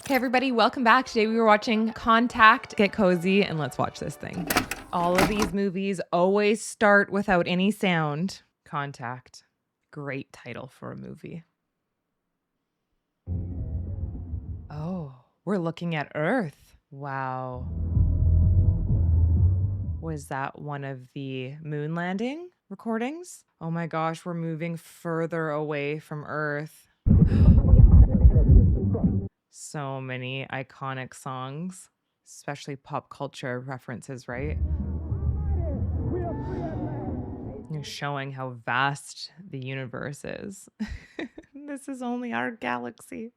Okay, everybody, welcome back. Today we were watching Contact. Get cozy and let's watch this thing. All of these movies always start without any sound. Contact. Great title for a movie. Oh, we're looking at Earth. Wow. Was that one of the moon landing recordings? Oh my gosh, we're moving further away from Earth. So many iconic songs, especially pop culture references, right? You're showing how vast the universe is. This is only our galaxy.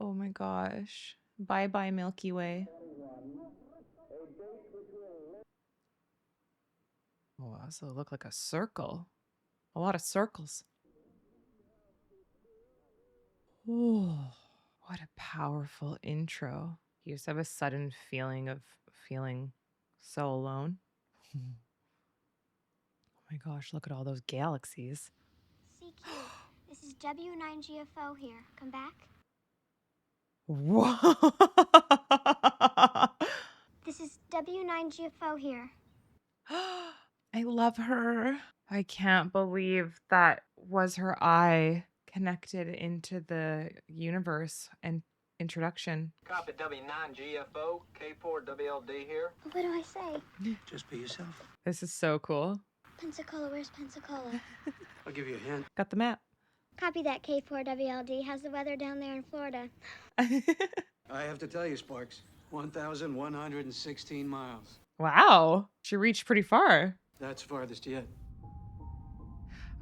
Oh my gosh. Bye-bye, Milky Way. Oh, so it looked like a circle. A lot of circles. Oh, what a powerful intro. You just have a sudden feeling of feeling so alone. Oh my gosh, look at all those galaxies. CQ, this is W9GFO here. Come back. Whoa. This is W9GFO here. I love her. I can't believe that was her eye connected into the universe and introduction. Copy W9GFO, K4WLD here. What do I say? Just be yourself. This is so cool. Pensacola, where's Pensacola? I'll give you a hint. Got the map. Copy that, K4WLD. How's the weather down there in Florida? I have to tell you, Sparks, 1,116 miles. Wow. She reached pretty far. That's farthest yet.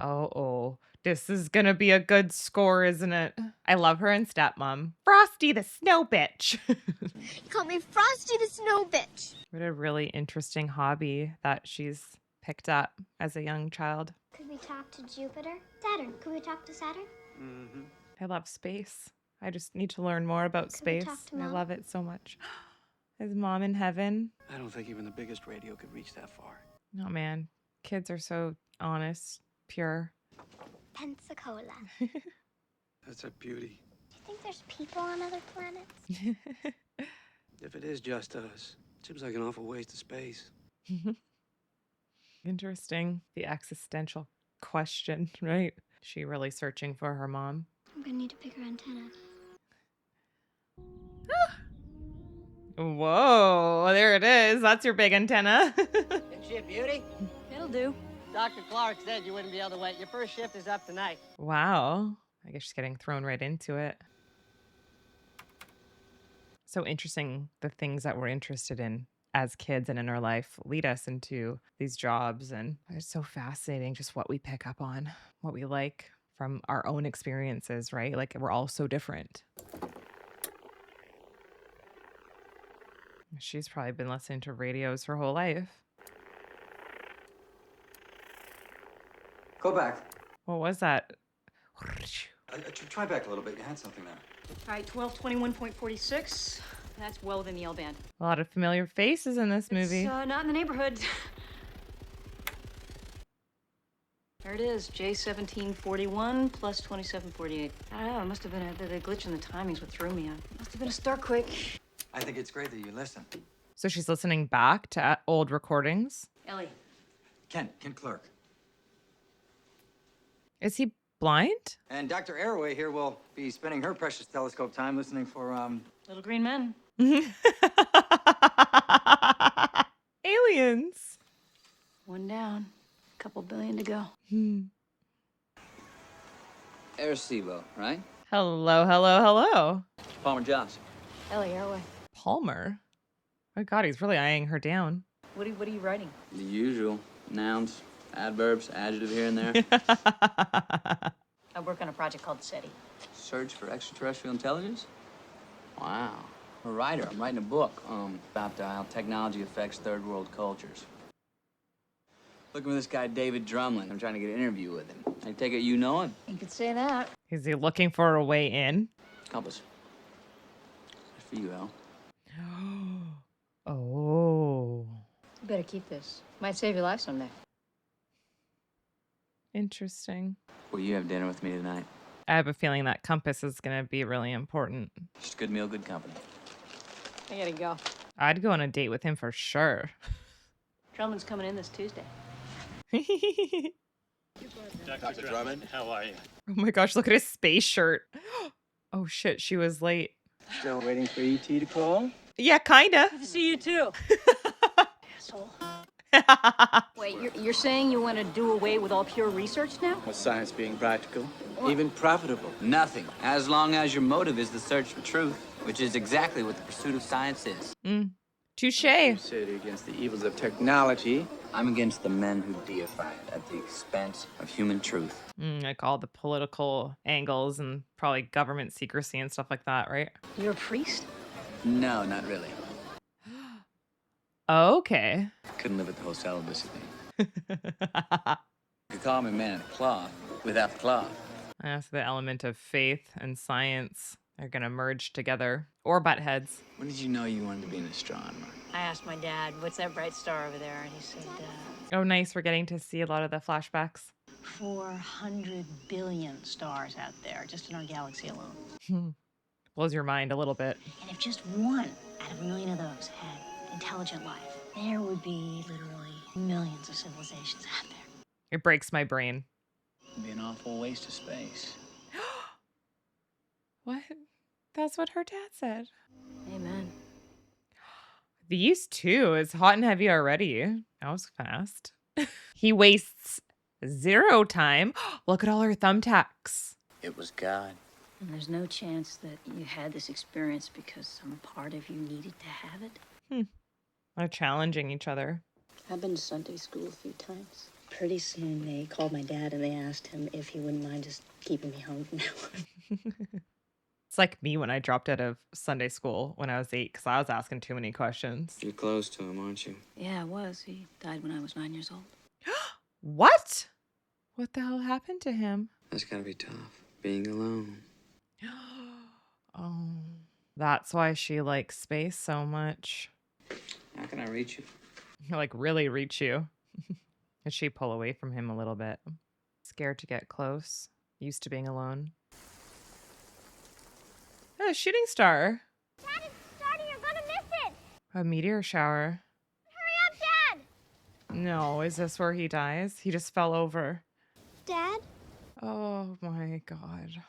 Oh. This is gonna be a good score, isn't it? I love her and Stepmom. Frosty the Snow Bitch. You call me Frosty the Snow Bitch. What a really interesting hobby that she's picked up as a young child. Could we talk to Jupiter? Saturn. Could we talk to Saturn? Mm-hmm. I love space. I just need to learn more about Could we space. talk to And I Mom? love it so much. Is Mom in heaven? I don't think even the biggest radio could reach that far. Oh man, kids are so honest, pure. Pensacola. That's a beauty. Do you think there's people on other planets? If it is just us, it seems like an awful waste of space. Interesting. The existential question, right? She really searching for her mom. I'm gonna need a bigger antenna. Whoa, there it is. That's your big antenna. Isn't she a beauty? It'll do. Dr. Clark said you wouldn't be able to wait. Your first shift is up tonight. Wow. I guess she's getting thrown right into it. So interesting, the things that we're interested in as kids and in our life lead us into these jobs. And it's so fascinating just what we pick up on, what we like from our own experiences, right? Like we're all so different. She's probably been listening to radios her whole life. Go back. What was that? Try back a little bit. You had something there. All right, 1221.46. That's well within the L band. A lot of familiar faces in this movie. It's not in the neighborhood. There it is, J1741 plus 2748. I don't know, it must have been the glitch in the timing's what threw me. It must have been a start quick. I think it's great that you listen. So she's listening back to old recordings. Ellie. Ken Clark. Is he blind? And Dr. Arroway here will be spending her precious telescope time listening for, Little green men. Aliens. One down. Couple billion to go. Arecibo, right? Hello. Palmer Johnson. Ellie, Airway. Palmer. Oh God, he's really eyeing her down. What are you writing? The usual. Nouns, adverbs, adjective here and there. I work on a project called SETI. Search for extraterrestrial intelligence? Wow. I'm a writer. I'm writing a book about how technology affects third world cultures. Looking for this guy, David Drumlin. I'm trying to get an interview with him. I take it you know him? You could say that. Is he looking for a way in? Compass. Good for you, Al. Oh. You better keep this. Might save your life someday. Interesting. Will you have dinner with me tonight? I have a feeling that compass is going to be really important. Just good meal, good company. I gotta go. I'd go on a date with him for sure. Drummond's coming in this Tuesday. Dr. Drummond, how are you? Oh my gosh, look at his space shirt. Oh shit, she was late. Still waiting for ET to call? Yeah, kinda. Good to see you too. Asshole. Wait, you're saying you want to do away with all pure research now? Was science being practical? Even profitable? Nothing, as long as your motive is the search for truth, which is exactly what the pursuit of science is. Touche. Crusade against the evils of technology. I'm against the men who deify it at the expense of human truth. Like all the political angles and probably government secrecy and stuff like that, right? You're a priest? No, not really. Okay. Couldn't live with the whole celibacy thing. You could call me a man of cloth without the cloth. That's the element of faith and science. They're going to merge together or butt heads. When did you know you wanted to be an astronomer? I asked my dad, what's that bright star over there? And he said, Oh, nice. We're getting to see a lot of the flashbacks. 400 billion stars out there, just in our galaxy alone. Blows your mind a little bit. And if just one out of a million of those had intelligent life, there would be literally millions of civilizations out there. It breaks my brain. It'd be an awful waste of space. What? That's what her dad said. Amen. These two is hot and heavy already. That was fast. He wastes 0 time. Look at all her thumbtacks. It was God. And there's no chance that you had this experience because some part of you needed to have it? They're challenging each other. I've been to Sunday school a few times. Pretty soon they called my dad and they asked him if he wouldn't mind just keeping me home from now on. It's like me when I dropped out of Sunday school when I was 8 because I was asking too many questions. You're close to him, aren't you? Yeah, I was. He died when I was 9 years old. What? What the hell happened to him? That's gotta be tough, being alone. Oh, that's why she likes space so much. How can I reach you? Like, really reach you. Did she pull away from him a little bit? Scared to get close. Used to being alone. Oh, a shooting star. Dad, it's starting. You're gonna miss it. A meteor shower. Hurry up, Dad. No, is this where he dies? He just fell over. Dad? Oh my god.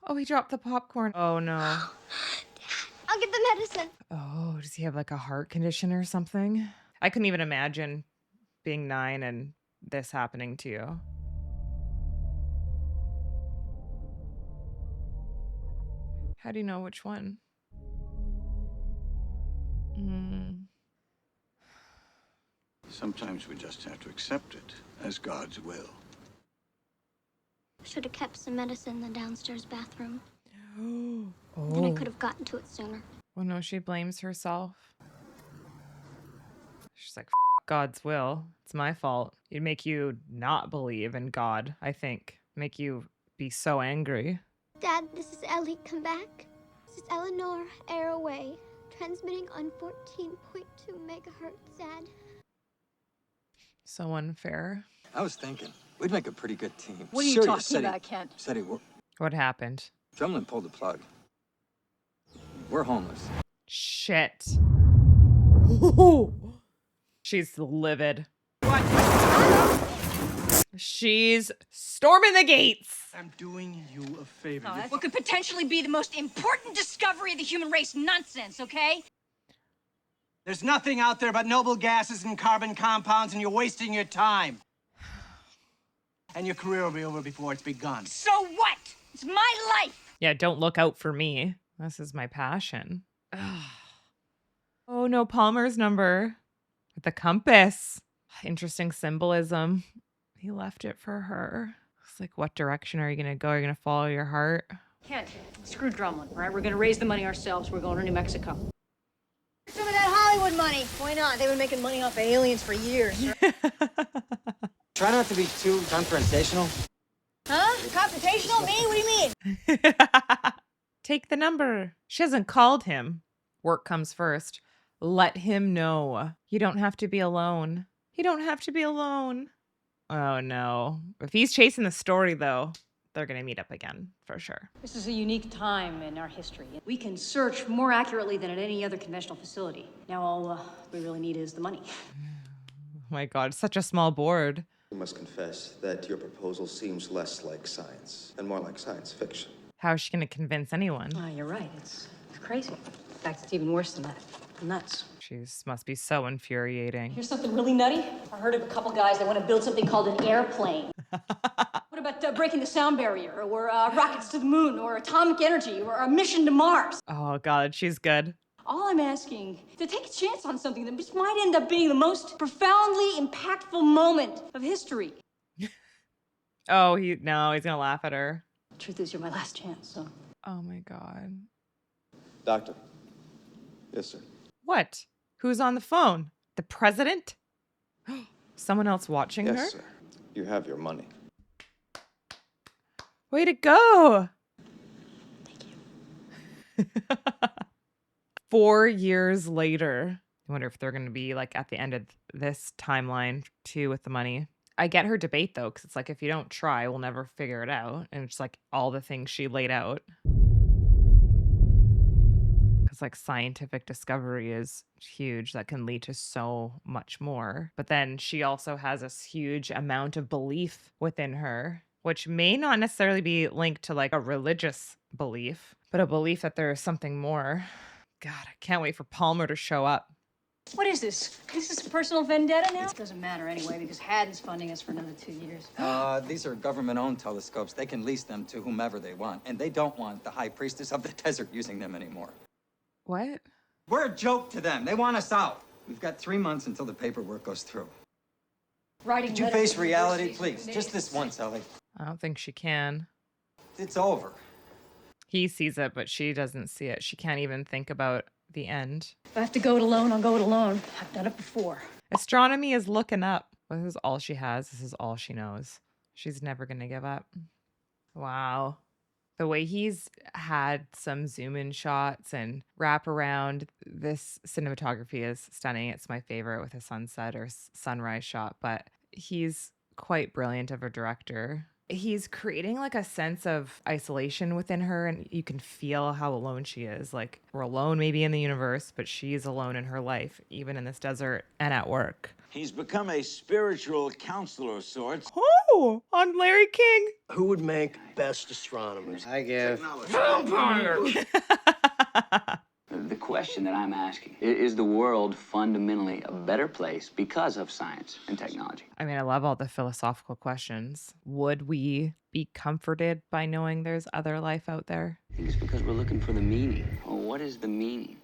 Oh, he dropped the popcorn. Oh no. I'll get the medicine. Oh, does he have like a heart condition or something? I couldn't even imagine being 9 and this happening to you. How do you know which one? Sometimes we just have to accept it as God's will. Should have kept some medicine in the downstairs bathroom. Oh. Then I could have gotten to it sooner. Well, no, she blames herself. She's like, God's will. It's my fault. It'd make you not believe in God, I think. Make you be so angry. Dad, this is Ellie. Come back. This is Eleanor, air away. Transmitting on 14.2 megahertz, Dad. So unfair. I was thinking, we'd make a pretty good team. What are you Sirius talking about, Kent? Said he would. What happened? Drumlin pulled the plug. We're homeless. Shit. She's livid. She's storming the gates. I'm doing you a favor. What could potentially be the most important discovery of the human race nonsense, okay? There's nothing out there but noble gases and carbon compounds, and you're wasting your time. And your career will be over before it's begun. So what? It's my life! Yeah, don't look out for me. This is my passion. Ugh. Oh, no, Palmer's number. With the compass. Interesting symbolism. He left it for her. It's like, what direction are you going to go? Are you going to follow your heart? Kent, screw Drumlin, all right? We're gonna raise the money ourselves. We're going to New Mexico. Some of that Hollywood money. Why not? They've been making money off of aliens for years. Try not to be too confrontational. Huh? Confrontational? Me? What do you mean? Take the number. She hasn't called him. Work comes first. Let him know. You don't have to be alone. You don't have to be alone. Oh, no. If he's chasing the story, though, they're going to meet up again for sure. This is a unique time in our history. We can search more accurately than at any other conventional facility. Now all we really need is the money. Oh my God, such a small board. I must confess that your proposal seems less like science and more like science fiction. How is she going to convince anyone? You're right. It's crazy. In fact, it's even worse than that. Nuts. She must be so infuriating. Here's something really nutty. I heard of a couple guys that want to build something called an airplane. What about breaking the sound barrier, or rockets to the moon, or atomic energy, or a mission to Mars? Oh God, she's good. All I'm asking is to take a chance on something that just might end up being the most profoundly impactful moment of history. Oh, he's gonna laugh at her. The truth is, you're my last chance, so. Oh my God. Doctor. Yes, sir. What? Who's on the phone? The president? Someone else watching her? Yes, sir. You have your money. Way to go. Thank you. 4 years later. I wonder if they're going to be like at the end of this timeline too with the money. I get her debate though, because it's like, if you don't try, we'll never figure it out. And it's like all the things she laid out. Because like scientific discovery is huge. That can lead to so much more. But then she also has this huge amount of belief within her, which may not necessarily be linked to like a religious belief, but a belief that there is something more. God, I can't wait for Palmer to show up. What is this? Is this a personal vendetta now? It doesn't matter anyway, because Haddon's funding us for another 2 years. These are government-owned telescopes. They can lease them to whomever they want. And they don't want the high priestess of the desert using them anymore. What? We're a joke to them. They want us out. We've got 3 months until the paperwork goes through. Writing Could you letters face to reality, universities, please? Just this once, Ellie. I don't think she can. It's over. He sees it, but she doesn't see it. She can't even think about the end. If I have to go it alone, I'll go it alone. I've done it before. Astronomy is looking up. This is all she has. This is all she knows. She's never going to give up. Wow. The way he's had some zoom in shots and wrap around, this cinematography is stunning. It's my favorite with a sunset or sunrise shot, but he's quite brilliant of a director. He's creating like a sense of isolation within her, and you can feel how alone she is. Like, we're alone maybe in the universe, but she's alone in her life, even in this desert and at work. He's become a spiritual counselor of sorts. Oh, on Larry King. Who would make best astronomers? I give. Vampire! The question that I'm asking, is the world fundamentally a better place because of science and technology? I mean, I love all the philosophical questions. Would we be comforted by knowing there's other life out there? I think it's because we're looking for the meaning. Well, what is the meaning?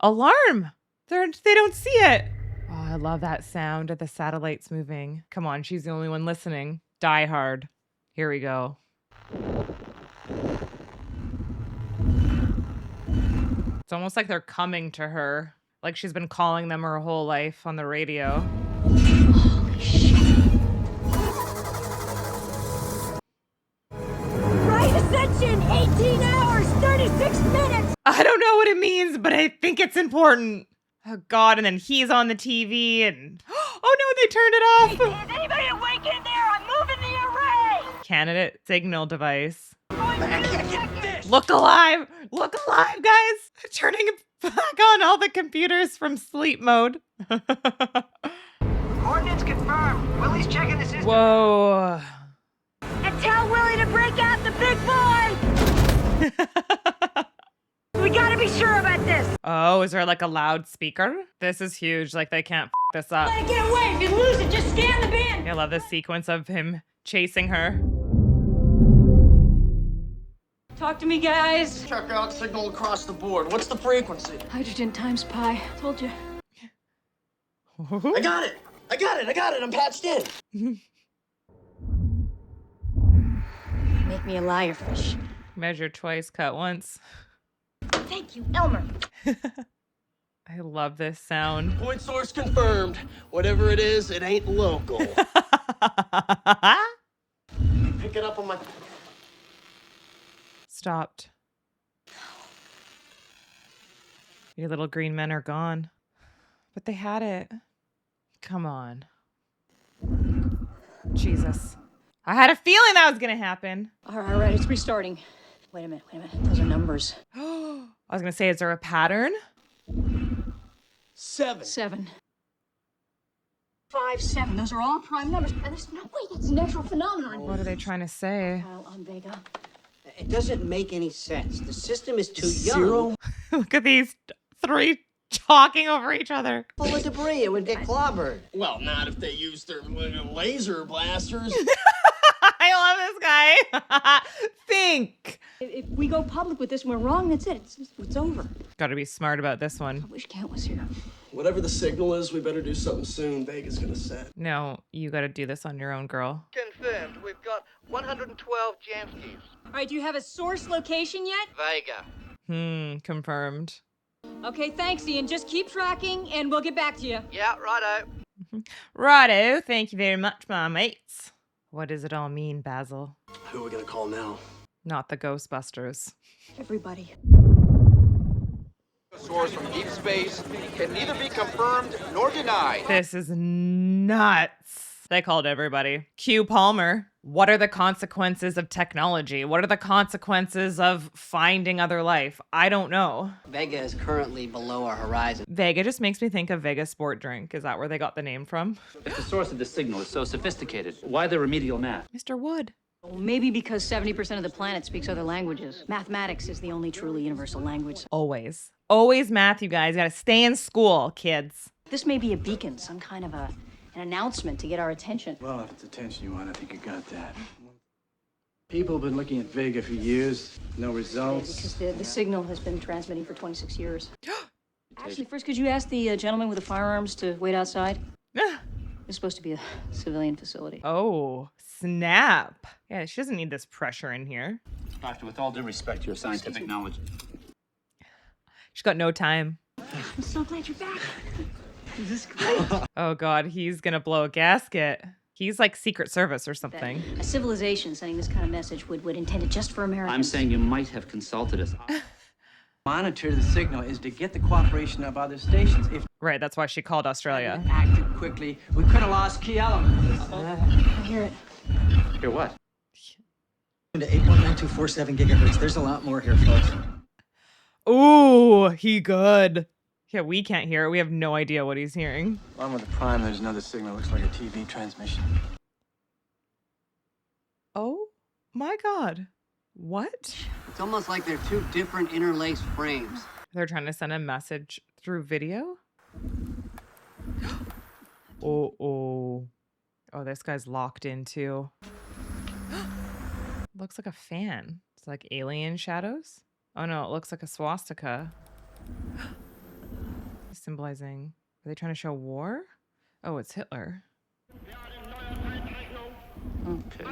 Alarm! They don't see it. Oh, I love that sound of the satellites moving. Come on, she's the only one listening. Die Hard. Here we go. It's almost like they're coming to her. Like she's been calling them her whole life on the radio. Holy shit. Right ascension, 18 hours, 36 minutes. I don't know what it means, but I think it's important. Oh God, and then he's on the TV and oh no, they turned it off. Is anybody awake in there? I'm moving the array. Candidate signal device. Look alive! Look alive, guys! Turning back on all the computers from sleep mode. Coordinates confirmed. Willie's checking the system. Whoa. And tell Willie to break out the big boy. We gotta be sure about this. Oh, is there like a loudspeaker? This is huge. Like they can't this up. Let it get away. If you lose it, just scan the bin. I love this sequence of him chasing her. Talk to me, guys. Check out signal across the board. What's the frequency? Hydrogen times pi. Told you. I got it! I'm patched in! Make me a liar, fish. Measure twice, cut once. Thank you, Elmer. I love this sound. Point source confirmed. Whatever it is, it ain't local. Pick it up on my... Stopped. Your little green men are gone. But they had it. Come on. Jesus. I had a feeling that was going to happen. All right, it's restarting. Wait a minute. Those are numbers. I was going to say, is there a pattern? 7. 5, 7. Those are all prime numbers. And there's no way that's a natural phenomenon. What are they trying to say? On Vega. It doesn't make any sense. The system is too young. 0. Look at these 3 talking over each other. Full of debris. It would get clobbered. Well, not if they use their laser blasters. I love this guy. Think. If we go public with this and we're wrong, that's it. It's over. Got to be smart about this one. I wish Kent was here. Whatever the signal is, we better do something soon. Vega's gonna set. No, you got to do this on your own, girl. Confirmed. We've got 112 Jamskis. All right, do you have a source location yet? Vega. Confirmed. Okay, thanks, Ian. Just keep tracking and we'll get back to you. Yeah, righto. Righto. Thank you very much, my mates. What does it all mean, Basil? Who are we gonna call now? Not the Ghostbusters. Everybody. A source from deep space can neither be confirmed nor denied. This is nuts. They called everybody. Q Palmer. What are the consequences of technology? What are the consequences of finding other life? I don't know. Vega is currently below our horizon. Vega just makes me think of Vega Sport Drink. Is that where they got the name from? If the source of the signal is so sophisticated, why the remedial math? Mr. Wood. Well, maybe because 70% of the planet speaks other languages. Mathematics is the only truly universal language. Always. Always math, you guys. You gotta stay in school, kids. This may be a beacon, some kind of an announcement to get our attention. Well, if it's attention you want, I think you got that. People have been looking at Vega for years. No results. Because the signal has been transmitting for 26 years. Actually, first, could you ask the gentleman with the firearms to wait outside? It's supposed to be a civilian facility. Oh, snap. Yeah, she doesn't need this pressure in here. Doctor, with all due respect to your scientific knowledge. She's got no time. I'm so glad you're back. This is great. Oh, God, he's gonna blow a gasket. He's like Secret Service or something. A civilization sending this kind of message would intend it just for Americans. I'm saying you might have consulted us. Monitor the signal is to get the cooperation of other stations. If Right, that's why she called Australia. acted quickly, we could have lost key elements. I hear it. Hear what? To 8.9247 gigahertz. There's a lot more here, folks. Ooh, he good. Yeah, we can't hear it. We have no idea what he's hearing. Along with the prime, there's another signal. Looks like a TV transmission. Oh my God. What? It's almost like they're two different interlaced frames. They're trying to send a message through video? Oh, this guy's locked in too. Looks like a fan. It's like alien shadows. Oh no, it looks like a swastika. Symbolizing. Are they trying to show war? Oh, it's Hitler. Okay.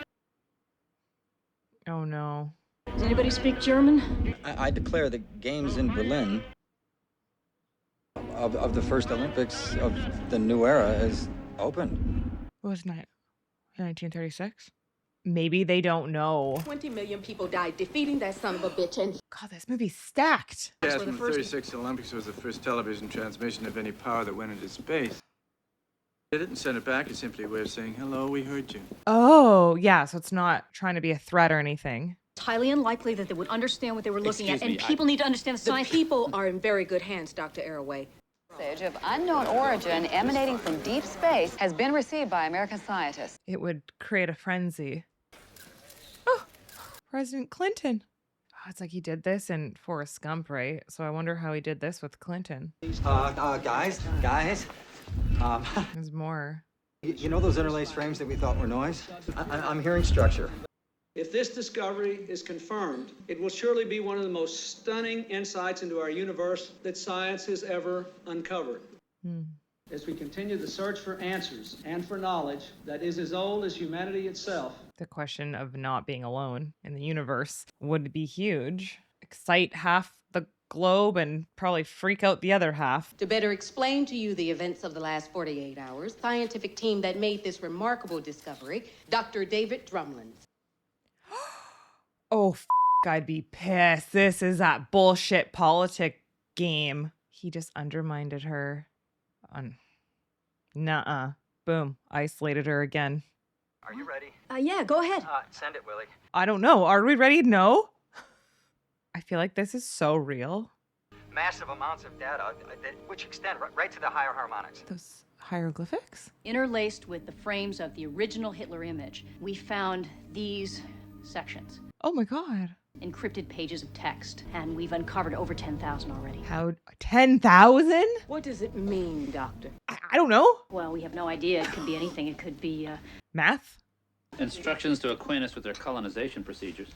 Oh no. Does anybody speak German? I declare the games in Berlin of the first Olympics of the new era is open. What was it? 1936? Maybe they don't know. 20 million people died defeating that son of a bitch, and God, this movie's stacked. Yes, from the 36 Olympics was the first television transmission of any power that went into space. They didn't send it back. It's simply a way of saying, hello, we heard you. Oh, yeah, so it's not trying to be a threat or anything. It's highly unlikely that they would understand what they were looking at, and people need to understand the the science. people are in very good hands, Dr. Arroway. Message of unknown origin emanating from deep space has been received by American scientists. It would create a frenzy. Oh, President Clinton. Oh, it's like he did this in Forrest Gump, right? So I wonder how he did this with Clinton. Guys. There's more. You know those interlaced frames that we thought were noise? I'm hearing structure. If this discovery is confirmed, it will surely be one of the most stunning insights into our universe that science has ever uncovered. As we continue the search for answers and for knowledge that is as old as humanity itself. The question of not being alone in the universe would be huge. Excite half the globe and probably freak out the other half. To better explain to you the events of the last 48 hours, scientific team that made this remarkable discovery, Dr. David Drumlin. Oh, I'd be pissed. This is that bullshit politic game. He just undermined her. Nuh-uh. Boom. Isolated her again. Are you ready? Yeah, go ahead. Send it, Willie. I don't know. Are we ready? No. I feel like this is so real. Massive amounts of data, which extend right to the higher harmonics. Those hieroglyphics? Interlaced with the frames of the original Hitler image, we found these sections. Oh my God. Encrypted pages of text, and we've uncovered over 10,000 already. How? 10,000? What does it mean, Doctor? I don't know. Well, we have no idea. It could be anything. It could be, Math? Instructions to acquaint us with their colonization procedures.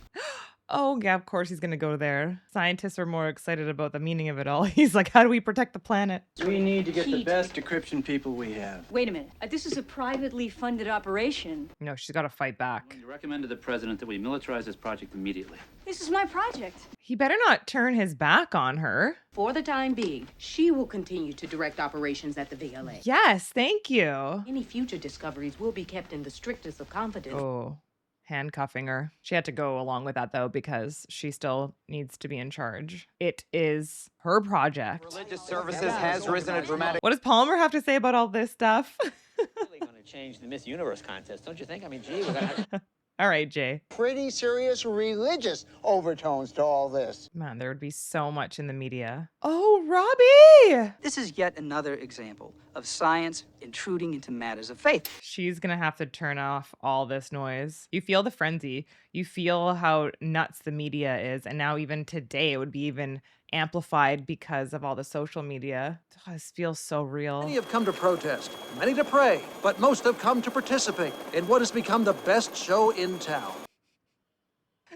Oh, yeah, of course he's going to go there. Scientists are more excited about the meaning of it all. He's like, how do we protect the planet? We need to get the best decryption people we have. Wait a minute. This is a privately funded operation. No, she's got to fight back. We recommended the president that we militarize this project immediately. This is my project. He better not turn his back on her. For the time being, she will continue to direct operations at the VLA. Yes, thank you. Any future discoveries will be kept in the strictest of confidence. Oh, handcuffing her. She had to go along with that, though, because she still needs to be in charge. It is her project. Religious services has risen a dramatic... What does Palmer have to say about all this stuff? Really going to change the Miss Universe contest, don't you think? I mean, gee, we're going to... All right, Jay. Pretty serious religious overtones to all this. Man, there would be so much in the media. Oh, Robbie! This is yet another example of science intruding into matters of faith. She's gonna have to turn off all this noise. You feel the frenzy. You feel how nuts the media is. And now even today, it would be even amplified because of all the social media. Oh, this feels so real. Many have come to protest, many to pray, but most have come to participate in what has become the best show in town.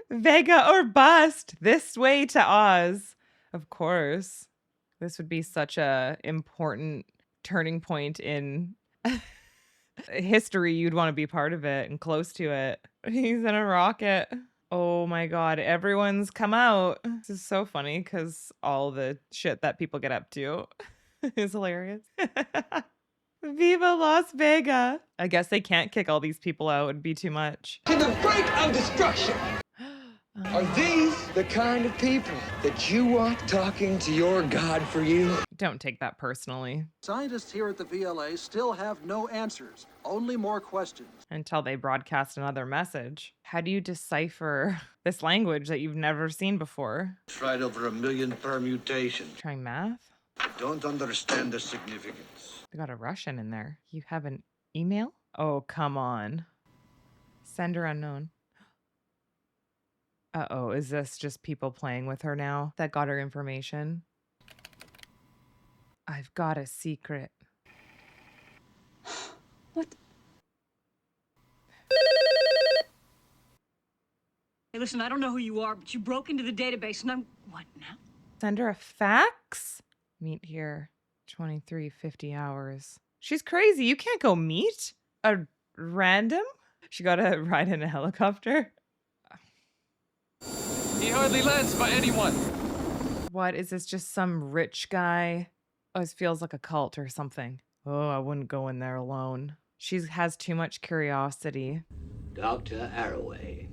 Vega or bust. This way to Oz. Of course. This would be such a important turning point in history. You'd want to be part of it and close to it. He's in a rocket. Oh my God, everyone's come out. This is so funny because all the shit that people get up to is hilarious. Viva Las Vegas. I guess they can't kick all these people out. It'd be too much. To the brink of destruction. Are these the kind of people that you want talking to your God for you? Don't take that personally. Scientists here at the VLA still have no answers, only more questions. Until they broadcast another message. How do you decipher this language that you've never seen before? Tried over 1 million permutations. Trying math? I don't understand the significance. They got a Russian in there. You have an email? Oh, come on. Sender unknown. Uh-oh, is this just people playing with her now that got her information? I've got a secret. What? Hey, listen, I don't know who you are, but you broke into the database and I'm... What now? Send her a fax? Meet here. 2350 hours. She's crazy. You can't go meet a random. She got to ride in a helicopter. He hardly lends by anyone. What is this? Just some rich guy? Oh, this feels like a cult or something. Oh, I wouldn't go in there alone. She has too much curiosity. Dr. Arroway,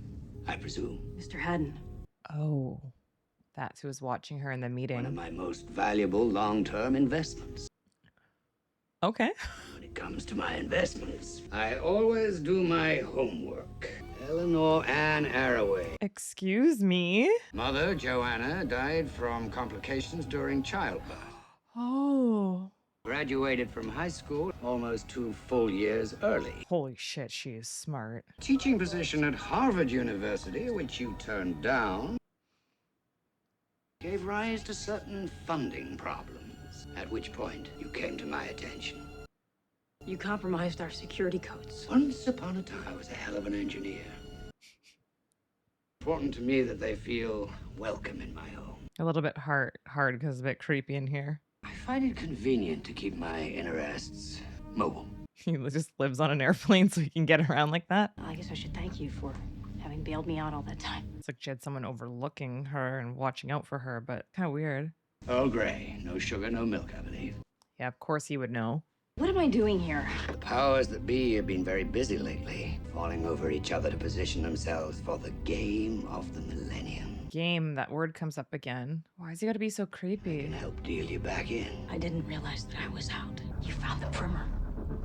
I presume. Mr. Haddon. Oh, that's who was watching her in the meeting. One of my most valuable long-term investments. Okay. When it comes to my investments, I always do my homework. Eleanor Ann Arroway. Excuse me? Mother, Joanna, died from complications during childbirth. Oh. Graduated from high school almost 2 full years early. Holy shit, she is smart. Teaching position at Harvard University, which you turned down, gave rise to certain funding problems, at which point you came to my attention. You compromised our security codes. Once upon a time, I was a hell of an engineer. Important to me that they feel welcome in my home. A little bit hard because it's a bit creepy in here. I find it convenient to keep my interests mobile. He just lives on an airplane so he can get around like that. I guess I should thank you for having bailed me out all that time. It's like she had someone overlooking her and watching out for her, but kind of weird. Earl Grey, no sugar, no milk, I believe. Yeah, of course he would know. What am I doing here? The powers that be have been very busy lately, falling over each other to position themselves for the game of the millennium. Game, that word comes up again. Why has he got to be so I creepy? can help deal you back in. I didn't realize that I was out. You found the primer.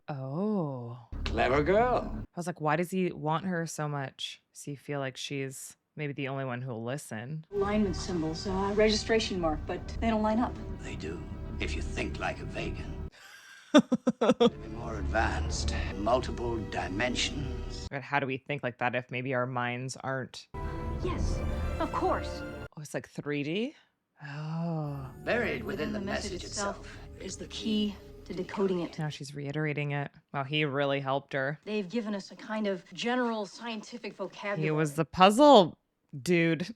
Oh. Clever girl. I was like, why does he want her so much? Does he feel like she's maybe the only one who'll listen? Alignment symbols, registration mark, but they don't line up. They do, if you think like a vegan. More advanced, multiple dimensions. But how do we think like that if maybe our minds aren't? Yes, of course. Oh, it's like 3D? Oh. Buried within the message itself is the key to decoding it. Now she's reiterating it. Wow, he really helped her. They've given us a kind of general scientific vocabulary. He was the puzzle dude.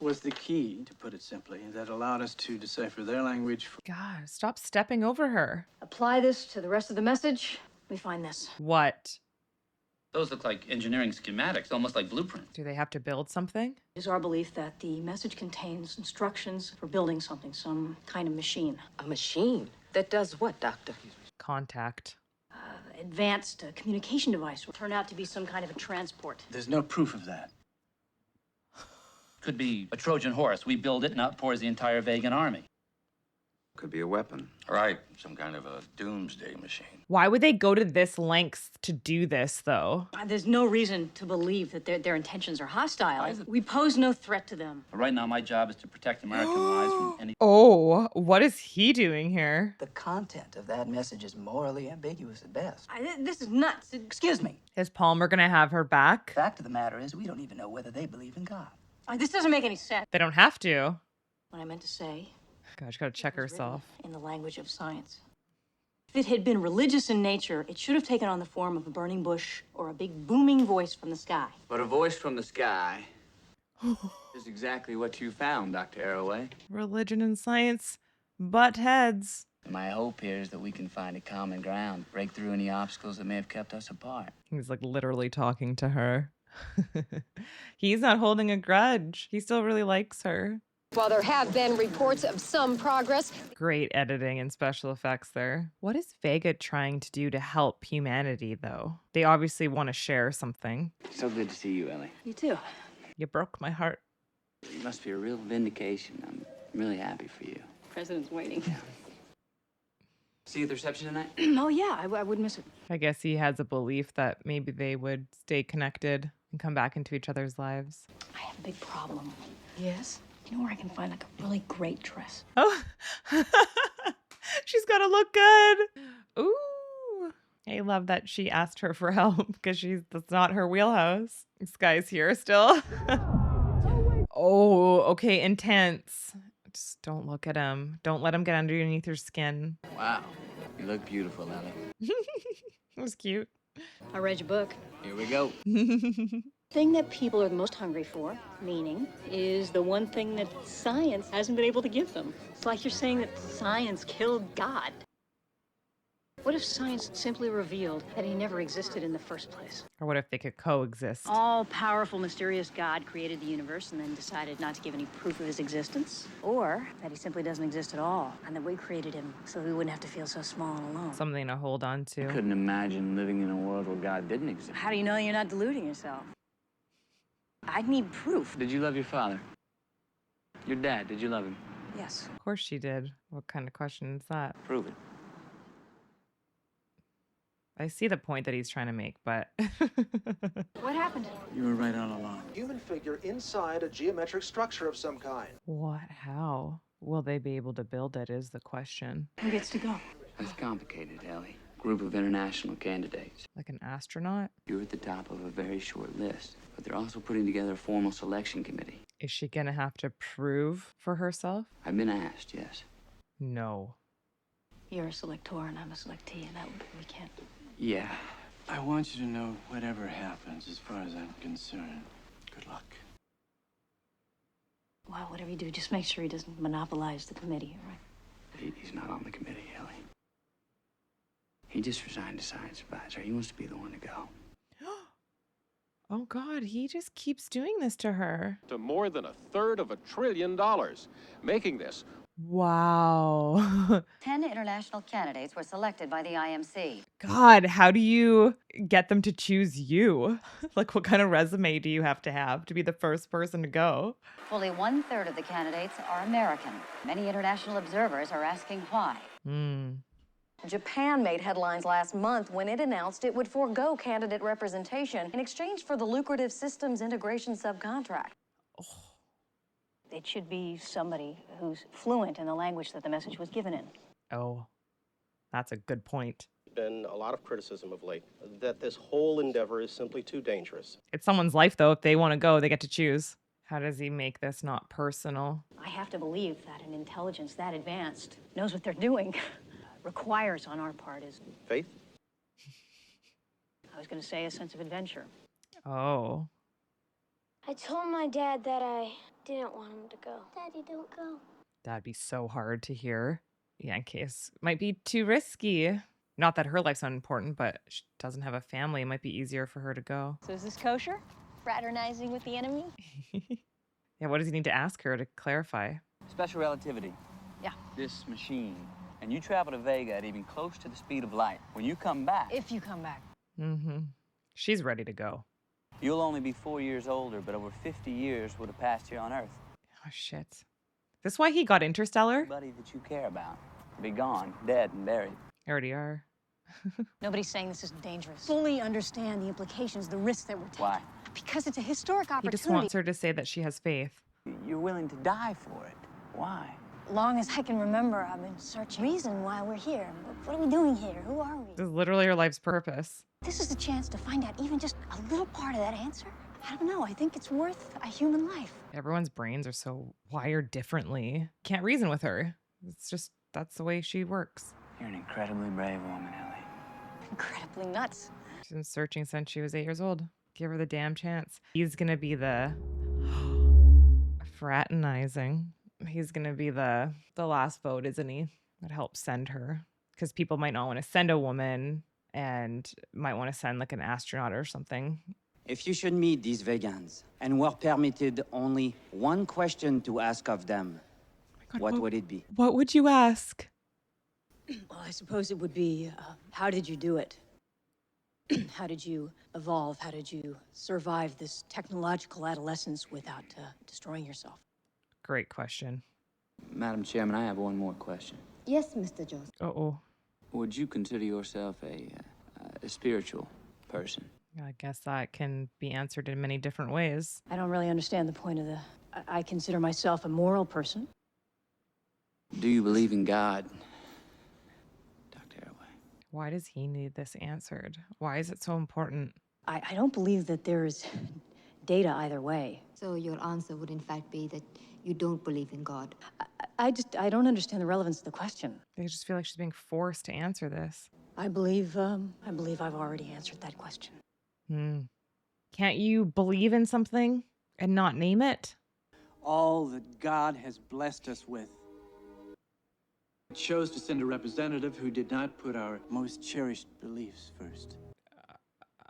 Was the key, to put it simply, that allowed us to decipher their language. God, stop stepping over her. Apply this to the rest of the message, we find this. What? Those look like engineering schematics, almost like blueprints. Do they have to build something? It is our belief that the message contains instructions for building something, some kind of machine. A machine? That does what, Doctor? Contact. Advanced communication device will turn out to be some kind of a transport. There's no proof of that. Could be a Trojan horse. We build it and out pours the entire Vegan army. Could be a weapon. Right, some kind of a doomsday machine. Why would they go to this length to do this, though? There's no reason to believe that their intentions are hostile. We pose no threat to them. Right now, my job is to protect American lives from any... Oh, what is he doing here? The content of that message is morally ambiguous at best. This is nuts. Excuse me. Is Palmer gonna have her back? Fact of the matter is, we don't even know whether they believe in God. This doesn't make any sense. They don't have to. What I meant to say... Gosh, gotta check herself. In the language of science. If it had been religious in nature, it should have taken on the form of a burning bush or a big booming voice from the sky. But a voice from the sky is exactly what you found, Dr. Arroway. Religion and science butt heads. My hope here is that we can find a common ground, break through any obstacles that may have kept us apart. He's like literally talking to her. He's not holding a grudge. He still really likes her. While there have been reports of some progress. Great editing and special effects there. What is Vega trying to do to help humanity, though? They obviously want to share something. So good to see you, Ellie. You too. You broke my heart. It must be a real vindication. I'm really happy for you. President's waiting. Yeah. See you at the reception tonight? Oh, yeah, I wouldn't miss it. I guess he has a belief that maybe they would stay connected and come back into each other's lives. I have a big problem. Yes? You know where I can find like a really great dress? Oh, she's got to look good. Ooh. I love that she asked her for help because that's not her wheelhouse. This guy's here still. Oh, okay, intense. Just don't look at him. Don't let him get underneath your skin. Wow. You look beautiful, Ellie. It was cute. I read your book. Here we go. Thing that people are the most hungry for, meaning, is the one thing that science hasn't been able to give them. It's like you're saying that science killed God. What if science simply revealed that he never existed in the first place? Or what if they could coexist? All-powerful, mysterious God created the universe and then decided not to give any proof of his existence. Or that he simply doesn't exist at all, and that we created him so we wouldn't have to feel so small and alone. Something to hold on to. I couldn't imagine living in a world where God didn't exist. How do you know you're not deluding yourself? I need proof. Did you love your father? Your dad, did you love him? Yes. Of course she did. What kind of question is that? Prove it. I see the point that he's trying to make, but... What happened? You were right all along. Human figure inside a geometric structure of some kind. What? How? Will they be able to build it is the question. Who gets to go? That's complicated, Ellie. Group of international candidates. Like an astronaut? You're at the top of a very short list, but they're also putting together a formal selection committee. Is she gonna have to prove for herself? I've been asked, yes. No. You're a selector and I'm a selectee, and that we can't. Yeah. I want you to know whatever happens, as far as I'm concerned, good luck. Well, whatever you do, just make sure he doesn't monopolize the committee, all right? He's not on the committee, Ellie. He just resigned as science advisor. He wants to be the one to go. Oh, God, he just keeps doing this to her. To more than $1/3 trillion, making this. Wow. 10 international candidates were selected by the IMC. God, how do you get them to choose you? Like, what kind of resume do you have to be the first person to go? Fully 1/3 of the candidates are American. Many international observers are asking why. Japan made headlines last month when it announced it would forego candidate representation in exchange for the lucrative systems integration subcontract. It should be somebody who's fluent in the language that the message was given in. Oh, that's a good point. Been a lot of criticism of late that this whole endeavor is simply too dangerous. It's someone's life, though. If they want to go, they get to choose. How does he make this not personal? I have to believe that an intelligence that advanced knows what they're doing. Requires on our part is faith. I was going to say a sense of adventure. Oh. I told my dad that I didn't want him to go. Daddy, don't go. That'd be so hard to hear. Yeah, in case might be too risky. Not that her life's unimportant, but she doesn't have a family. It might be easier for her to go. So is this kosher? Fraternizing with the enemy? Yeah, what does he need to ask her to clarify? Special relativity. Yeah. This machine. And you travel to Vega at even close to the speed of light. When you come back... If you come back. Mm-hmm. She's ready to go. You'll only be 4 years older, but over 50 years would have passed here on Earth. Oh, shit. This why he got Interstellar? Everybody that you care about will be gone, dead and buried. Already are. Nobody's saying this isn't dangerous. Fully understand the implications, the risks that we're taking. Why? Because it's a historic opportunity. He just wants her to say that she has faith. You're willing to die for it. Why? Long as I can remember, I've been searching reason why we're here. What are we doing here? Who are we? This is literally her life's purpose. This is a chance to find out even just a little part of that answer. I don't know. I think it's worth a human life. Everyone's brains are so wired differently. Can't reason with her. It's just, that's the way she works. You're an incredibly brave woman, Ellie. Incredibly nuts. She's been searching since she was 8 years old. Give her the damn chance. He's gonna be the fraternizing. He's gonna be the last vote, isn't he? That helps send her. Because people might not want to send a woman and might want to send like an astronaut or something. If you should meet these vegans and were permitted only one question to ask of them, what would it be? What would you ask? Well, I suppose it would be, how did you do it? How did you evolve? How did you survive this technological adolescence without destroying yourself? Great question. Madam Chairman, I have one more question. Yes, Mr. Jones. Uh-oh. Would you consider yourself a spiritual person? I guess that can be answered in many different ways. I don't really understand the point of the... I consider myself a moral person. Do you believe in God? Why does he need this answered? Why is it so important? I don't believe that there is data either way. So your answer would in fact be that you don't believe in God. I don't understand the relevance of the question. I just feel like she's being forced to answer this. I believe I've already answered that question. Can't you believe in something and not name it? All that God has blessed us with. It chose to send a representative who did not put our Most cherished beliefs first.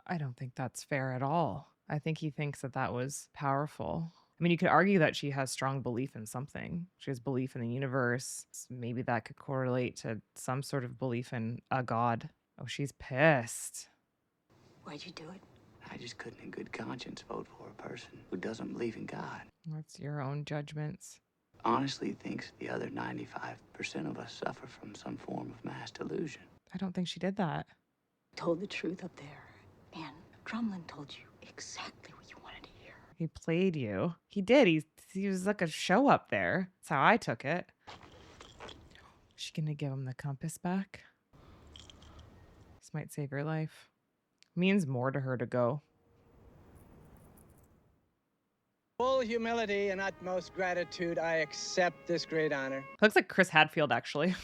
I don't think that's fair at all. I think he thinks that that was powerful. I mean, you could argue that she has strong belief in something. She has belief in the universe. Maybe that could correlate to some sort of belief in a god. Oh, she's pissed. Why'd you do it? I just couldn't in good conscience vote for a person who doesn't believe in God. That's your own judgments. Honestly thinks the other 95% of us suffer from some form of mass delusion. I don't think she did that. Told the truth up there. Man, Drumlin told you exactly what you wanted to hear. He played you. He did. He was like a show up there. That's how I took it. Is she gonna give him the compass back? This might save your life. Means more to her to go. Full humility and utmost gratitude, I accept this great honor. Looks like Chris Hadfield, actually.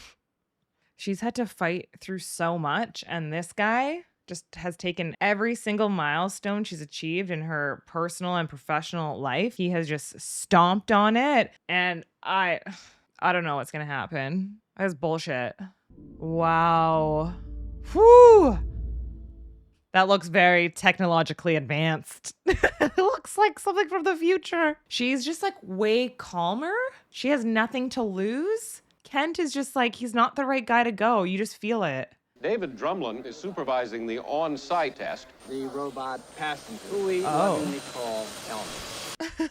She's had to fight through so much, and this guy just has taken every single milestone she's achieved in her personal and professional life. He has just stomped on it, and I don't know what's gonna happen. That's bullshit. Wow. Whew. That looks very technologically advanced. It looks like something from the future. She's just like way calmer. She has nothing to lose. Kent is just like, he's not the right guy to go. You just feel it. David Drumlin is supervising the on-site test. The robot passenger, who we Oh. lovingly call Ellie.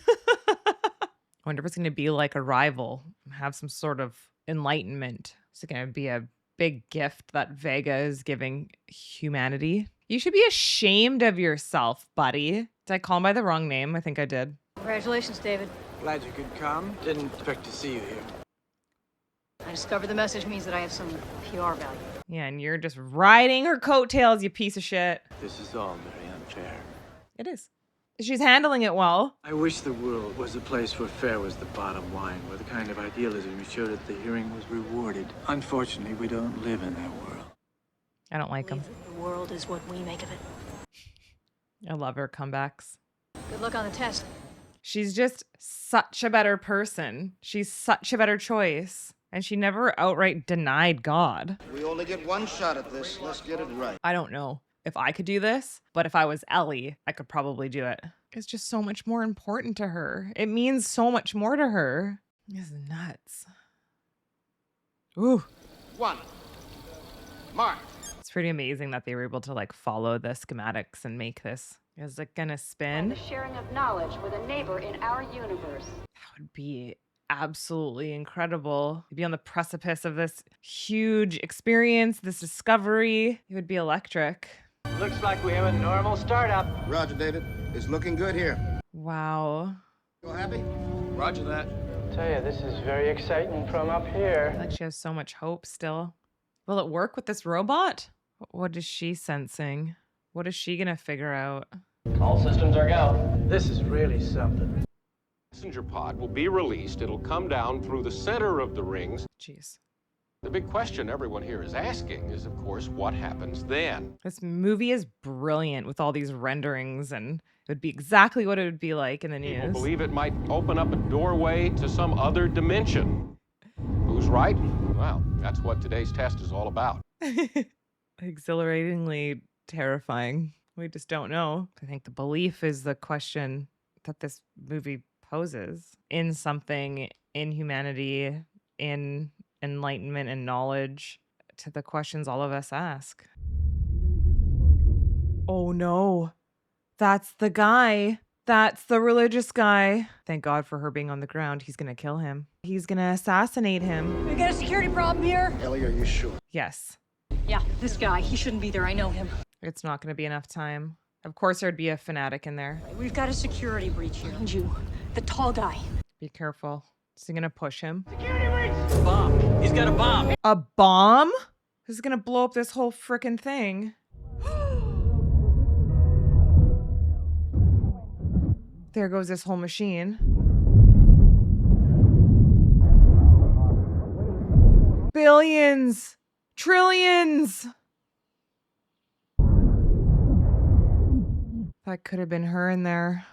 I wonder if it's going to be like a rival, have some sort of enlightenment. Is it going to be a big gift that Vega is giving humanity. You should be ashamed of yourself, buddy. Did I call him by the wrong name? I think I did. Congratulations, David. Glad you could come. Didn't expect to see you here. I discovered the message means that I have some PR value. Yeah, and you're just riding her coattails, you piece of shit. This is all very unfair. It is. She's handling it well. I wish the world was a place where fair was the bottom line, where the kind of idealism you showed at the hearing was rewarded. Unfortunately, we don't live in that world. I don't like them. The world is what we make of it. I love her comebacks. Good luck on the test. She's just such a better person. She's such a better choice. And she never outright denied God. We only get one shot at this. Let's get it right. I don't know if I could do this, but if I was Ellie, I could probably do it. It's just so much more important to her. It means so much more to her. This is nuts. Ooh. 1. Mark. It's pretty amazing that they were able to like follow the schematics and make this. Is it gonna spin? The sharing of knowledge with a neighbor in our universe. That would be absolutely incredible. You'd be on the precipice of this huge experience, this discovery. It would be electric. Looks like we have a normal startup. Roger, David. It's looking good here. Wow. You happy? Roger that. Tell you, this is very exciting from up here. I feel like she has so much hope still. Will it work with this robot? What is she sensing? What is she gonna figure out? All systems are go. This is really something. Messenger pod will be released. It'll come down through the center of the rings. Jeez. The big question everyone here is asking is, of course, what happens then? This movie is brilliant with all these renderings, and it would be exactly what it would be like in the news. People believe it might open up a doorway to some other dimension. Who's right? Well, that's what today's test is all about. Exhilaratingly terrifying. We just don't know. I think the belief is the question that this movie poses in something, in humanity, in enlightenment and knowledge, to the questions all of us ask. Oh no, that's the guy. That's the religious guy. Thank God for her being on the ground. He's gonna kill him. He's gonna assassinate him. We got a security problem here. Ellie, are you sure? Yes. Yeah, this guy, he shouldn't be there. I know him. It's not gonna be enough time. Of course there'd be a fanatic in there. We've got a security breach here. And you, the tall guy. Be careful. Is he gonna push him? Security breach! Bomb. He's got a bomb. A bomb? This is gonna blow up this whole frickin' thing. There goes this whole machine. Billions! Trillions! That could have been her in there.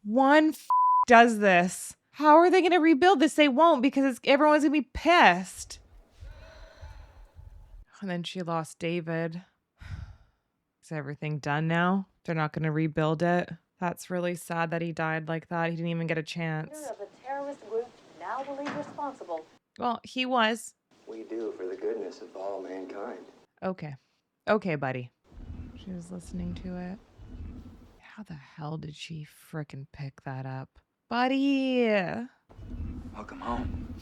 One does this. How are they going to rebuild this? They won't, because everyone's going to be pissed. And then she lost David. Is everything done now? They're not going to rebuild it. That's really sad that he died like that. He didn't even get a chance. Of the terrorist group now believed responsible. Well, he was. We do for the goodness of all mankind. Okay. Okay, buddy. She was listening to it. How the hell did she frickin' pick that up? Buddy! Welcome home.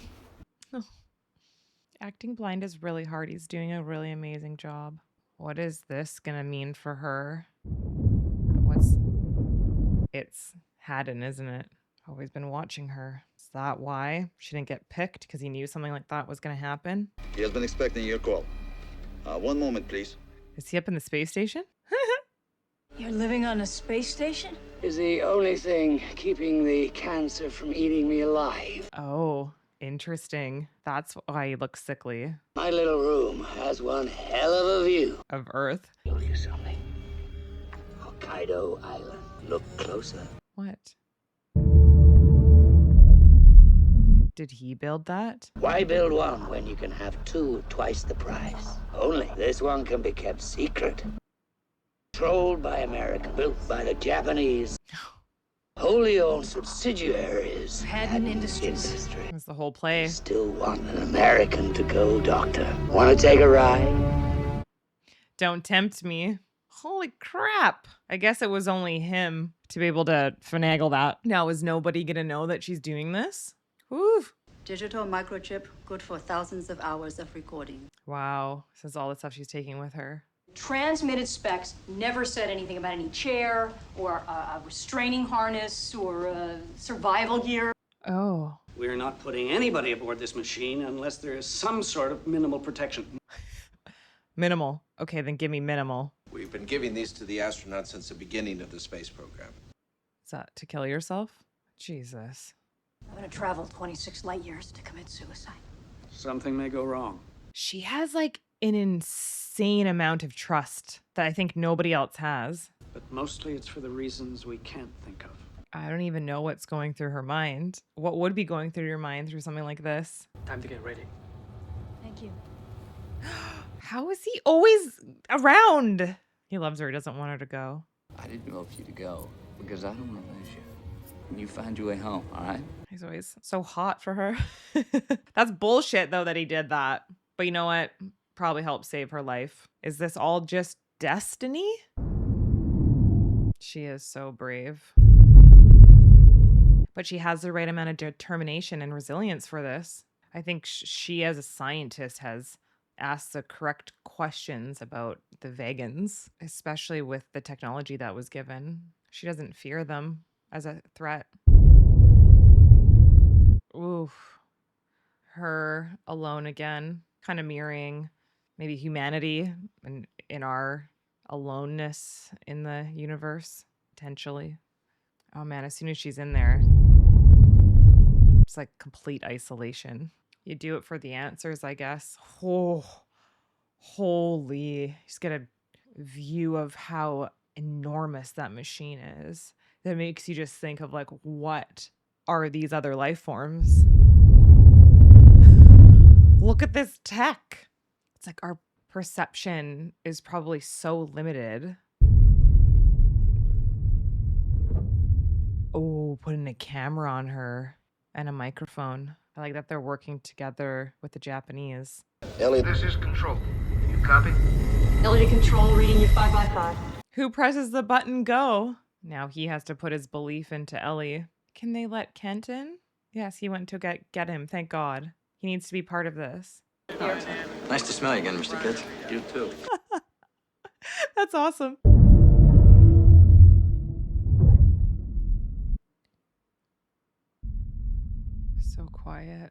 Oh. Acting blind is really hard. He's doing a really amazing job. What is this gonna mean for her? It's Haddon, isn't it? Always been watching her. Is that why she didn't get picked? Because he knew something like that was gonna happen? He has been expecting your call. One moment, please. Is he up in the space station? You're living on a space station? Is the only thing keeping the cancer from eating me alive. Oh, interesting. That's why he looks sickly. My little room has one hell of a view. Of Earth. Show you something. Hokkaido Island. Look closer. What? Did he build that? Why build one when you can have two twice the price? Only this one can be kept secret. Controlled by America, built by the Japanese. Wholly owned subsidiaries. Haddon Industries. That's the whole play. Still want an American to go, Doctor. Want to take a ride? Don't tempt me. Holy crap. I guess it was only him to be able to finagle that. Now, is nobody gonna know that she's doing this? Woo. Digital microchip, good for thousands of hours of recording. Wow. This is all the stuff she's taking with her. Transmitted specs never said anything about any chair or a restraining harness or survival gear. Oh. We're not putting anybody aboard this machine unless there is some sort of minimal protection. Minimal. Okay, then give me minimal. We've been giving these to the astronauts since the beginning of the space program. Is that to kill yourself? Jesus. I'm gonna travel 26 light years to commit suicide. Something may go wrong. She has like an insane amount of trust that I think nobody else has. But mostly it's for the reasons we can't think of. I don't even know what's going through her mind. What would be going through your mind through something like this? Time to get ready. Thank you. How is he always around? He loves her. He doesn't want her to go. I didn't vote for you to go because I don't want to lose you. You find your way home, all right? He's always so hot for her. That's bullshit, though, that he did that. But you know what? Probably helped save her life. Is this all just destiny? She is so brave. But she has the right amount of determination and resilience for this. I think she, as a scientist, has asked the correct questions about the vegans, especially with the technology that was given. She doesn't fear them as a threat. Oof. Her alone again, kind of mirroring maybe humanity and in our aloneness in the universe, potentially. Oh man, as soon as she's in there, it's like complete isolation. You do it for the answers, I guess. Oh, holy. You just get a view of how enormous that machine is. That makes you just think of like, what are these other life forms? Look at this tech. It's like our perception is probably so limited. Oh, putting a camera on her and a microphone. I like that they're working together with the Japanese. Ellie, this is Control. You copy? Ellie to Control, reading you 5 by 5. Who presses the button go? Now he has to put his belief into Ellie. Can they let Kent in? Yes, he went to get him, thank God. He needs to be part of this. Nice to smell you again, Mr. Kidd. You too. That's awesome. So quiet.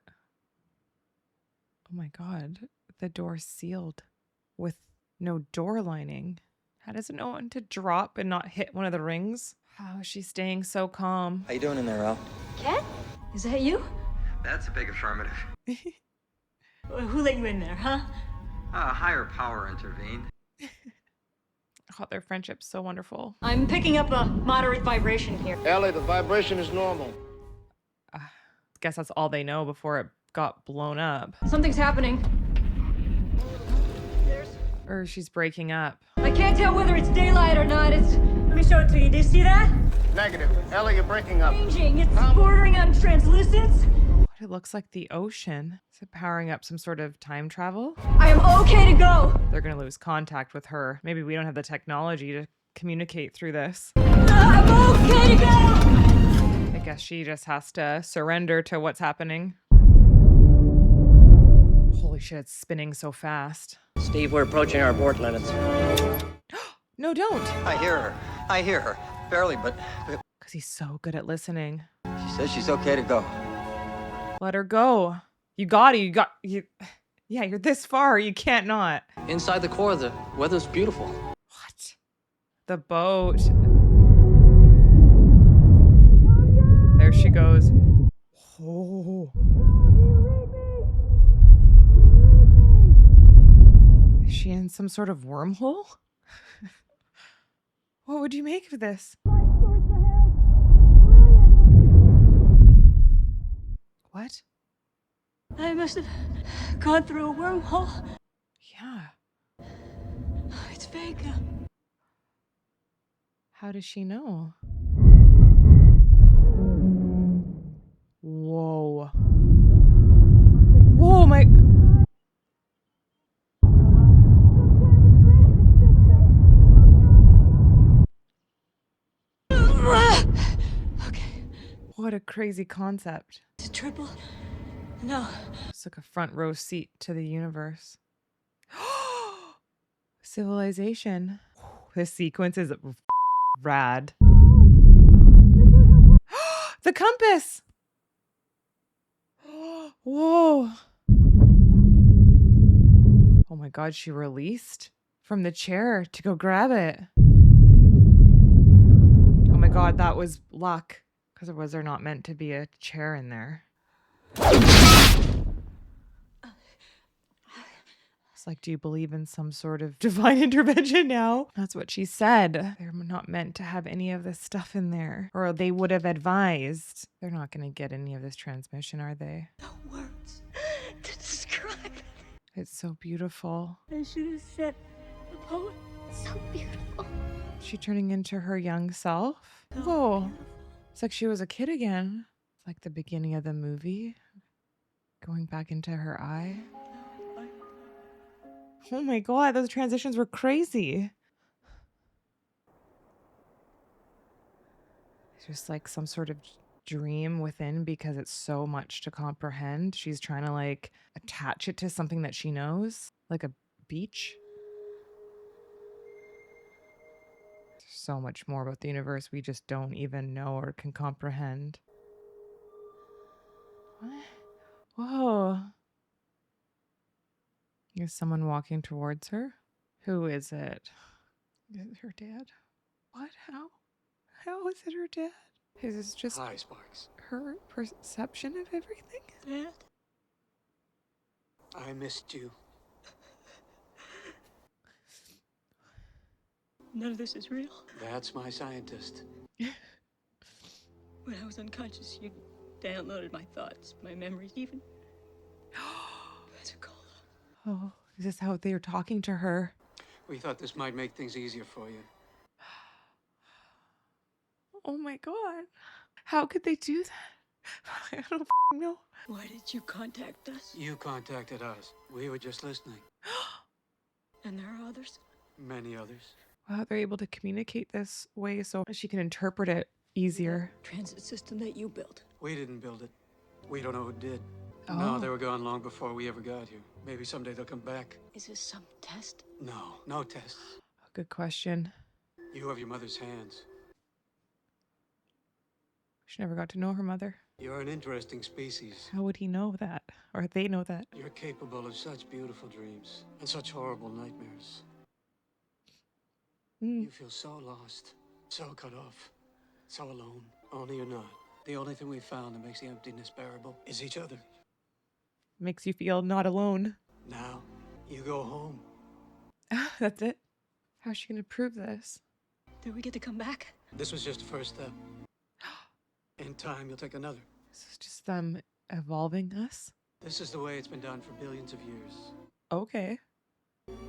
Oh my God. The door's sealed with no door lining. How does it know when to drop and not hit one of the rings? How is she staying so calm? How you doing in there, Al? Kat? Is that you? That's a big affirmative. Who let you in there, huh? A higher power intervened. Oh, their friendship's so wonderful. I'm picking up a moderate vibration here. Ellie, the vibration is normal. Guess that's all they know before it got blown up. Something's happening. Or she's breaking up. I can't tell whether it's daylight or not. Let me show it to you. Do you see that? Negative. Ellie, you're breaking up. Changing. It's bordering on translucence. It looks like the ocean. Is it powering up some sort of time travel? I am okay to go. They're going to lose contact with her. Maybe we don't have the technology to communicate through this. I'm okay to go. I guess she just has to surrender to what's happening. Holy shit, it's spinning so fast. Steve, we're approaching our abort limits. No, don't. I hear her. I hear her. Barely, but... Because he's so good at listening. She says she's okay to go. Let her go. You got it. You. Yeah, you're this far. You can't not. Inside the core, the weather's beautiful. What? The boat. There she goes. Oh. Is she in some sort of wormhole? What would you make of this? What? I must have gone through a wormhole. Yeah. It's Vega. How does she know? Whoa. Whoa, my... Okay. What a crazy concept. It's a triple No. It's like a front row seat to the universe. Civilization. This sequence is rad. The compass. Whoa. Oh my God, she released from the chair to go grab it. Oh my God, that was luck. Because was there not meant to be a chair in there? It's like, do you believe in some sort of divine intervention now? That's what she said. They're not meant to have any of this stuff in there. Or they would have advised. They're not going to get any of this transmission, are they? No words to describe it. It's so beautiful. I should have said the poem. So beautiful. Is she turning into her young self? Whoa. It's like she was a kid again. It's like the beginning of the movie. Going back into her eye. Oh my God, those transitions were crazy. It's just like some sort of dream within because it's so much to comprehend. She's trying to like attach it to something that she knows, like a beach. There's so much more about the universe we just don't even know or can comprehend. What? Whoa. Is someone walking towards her? Who is it? Is it her dad? What? How? How is it her dad? Is this just Hi, Sparks. her perception of everything? Dad? I missed you. None of this is real. That's my scientist. When I was unconscious, you downloaded my thoughts, my memories, even. Oh, is this how they're talking to her? We thought this might make things easier for you. Oh my God. How could they do that? I don't know. Why did you contact us? You contacted us. We were just listening. And there are others? Many others. Wow, they're able to communicate this way so she can interpret it easier. Transit system that you built. We didn't build it. We don't know who did. Oh. No, they were gone long before we ever got here. Maybe someday they'll come back. Is this some test? No, no tests. Good question. You have your mother's hands. She never got to know her mother. You're an interesting species. How would he know that? Or they know that? You're capable of such beautiful dreams and such horrible nightmares. You feel so lost, so cut off, so alone. Only you're not. The only thing we've found that makes the emptiness bearable is each other. Makes you feel not alone. Now, you go home. That's it? How's she going to prove this? Do we get to come back? This was just the first step. In time, you'll take another. This is just them evolving us? This is the way it's been done for billions of years. Okay.